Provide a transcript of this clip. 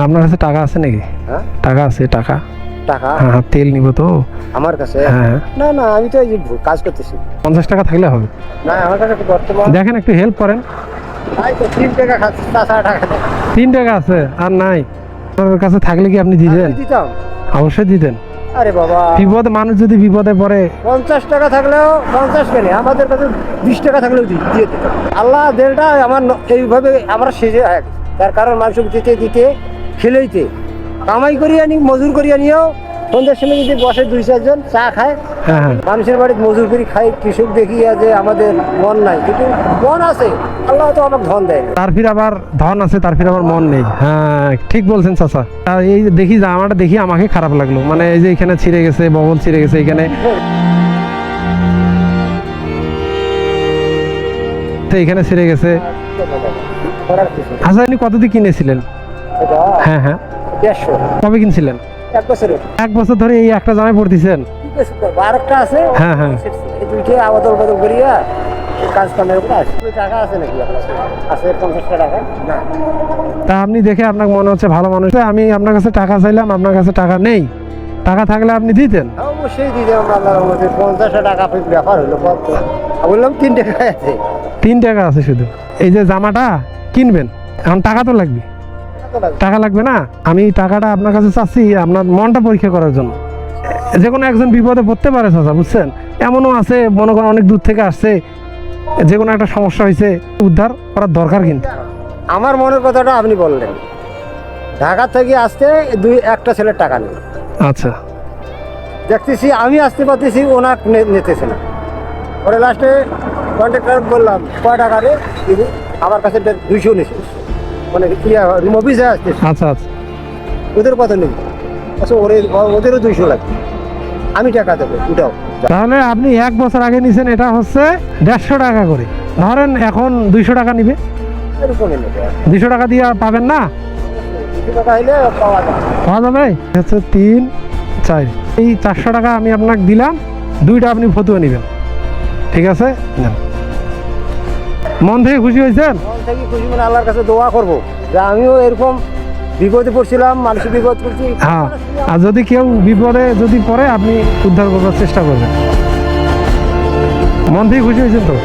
আপনার কাছে টাকা আছে নাকি? হ্যাঁ টাকা আছে? টাকা টাকা হ্যাঁ, তেল নিব তো। আমার কাছে হ্যাঁ, না না, আমি তো এই যে কাজ করতেছি। 50 টাকা থাকলে হবে। না আমার কাছে তো বর্তমান দেখেন একটু হেল্প করেন। তাই তো 3 টাকা খাচ্ছি, তাছাড়া টাকা নেই। 3 টাকা আছে আর নাই? আপনার কাছে থাকলে কি আপনি দিতেন? আমি দিতাম। অবশ্যই দিতেন। আরে বাবা, বিপদে মানুষ যদি বিপদে পড়ে 50 টাকা থাকলেও 50 কেন, আমাদের কাছে 20 টাকা থাকলেও দিয়ে দিতাম। আল্লাহ দেলটা আমার এইভাবে আমরা সেজে তার কারণ মানুষকে দিতে দিতে খেলেইতে কামাই করি আনি, মজুর করি আনিও সন্ধ্যার সময় যদি বসে 2-4 জন চা খায়, হ্যাঁ হ্যাঁ, মানুষের বাড়িতে মজুর করি খাই, কৃষক দেখিয়া যে আমাদের মন নাই, কিন্তু মন আছে, আল্লাহ তো আমাকে ধন দেয় না। তার ফির আবার ধন আছে, তার ফির আবার মন নেই। হ্যাঁ ঠিক বলছেন চাচা। আর এই দেখি জামাটা দেখি আমাকে খারাপ লাগলো, মানে এই যে এখানে ছিঁড়ে গেছে, বগল ছিঁড়ে গেছে এখানে, তো এখানে ছিঁড়ে গেছে। করার কিছু নেই। আচ্ছা আপনি কত দিয়ে কিনেছিলেন? এটা হ্যাঁ হ্যাঁ, 150 কবে কিনছিলেন? 1 বছরের। 1 বছর ধরে এই একটা জামায় পড়তেছেন? ঠিক আছে তো, আরেকটা আছে। হ্যাঁ হ্যাঁ, এই দুইটা আবদল বদল করিয়া কাজ কামের উপর আছে। টাকা আছে নাকি আপনার কাছে? আছে 50 টাকা? না। তা আপনি দেখে আপনার মনে হচ্ছে ভালো মানুষ, আমি আপনার কাছে টাকা চাইলাম, আপনার কাছে টাকা নেই। টাকা থাকলে আপনি দিতেন। অবশ্যই দিতে আমরা আল্লাহর রহমতে 50 টাকা ব্যাপার হলো কত? বললাম 3 টাকা আছে। 3 টাকা আছে শুধু। এই যে জামাটা কিনবেন, এখন টাকা তো লাগবে। কত লাগবে? টাকা লাগবে না? আমি টাকাটা আপনার কাছে চাচ্ছি আপনার মনটা পরীক্ষা করার জন্য। যে কোনো একজন বিপদে পড়তে পারে চাচা, বুঝছেন? এমনও আছে মনে করেন অনেক দূর থেকে আসছে, যে কোনো একটা সমস্যা হয়েছে, উদ্ধার করার দরকার কিন্তু। আমার মনের কথাটা আপনি বললেন, ঢাকা থেকে আসতে একটা ছেলের টাকা নেই। আচ্ছা, দেখতেছি আমি আসতে পারতেছি, ওনার নিতেছে না। পরে লাস্টে কন্ট্রাক্টর বললাম কয় টাকা রে দিবি? আমার কাছে 200 নিয়েছে, মানে অফিসে আসতেছে, আচ্ছা আচ্ছা, ওদের কত নেই? আচ্ছা ওদেরও 200 লাগবে, আমি টাকা দেবো উঠাও। তাহলে আপনি 1 বছর আগে নিছেন, এটা হচ্ছে 150 টাকা করে। ধরেন এখন 200 টাকা নিবে, এরকমই নেবে। 200 টাকা দিয়ে আর পাবেন না? 200 টাকা হইলে পাওয়া যায়। পাওয়া যাবে। হচ্ছে 3 4, এই 400 টাকা আমি আপনাকে দিলাম, 2টা আপনি ফতুয়া নেবেন, ঠিক আছে? নেন। মন থেকে খুশি হয়েছেন? মন থেকে খুশি, মানে আল্লাহর কাছে দোয়া করবো যে আমিও এরকম বিপদে পড়ছিলাম, মানুষের বিপদ করছি। হ্যাঁ, আর যদি কেউ বিপদে যদি পড়ে আপনি উদ্ধার করার চেষ্টা করবেন। মন থেকে খুশি হয়েছেন তো?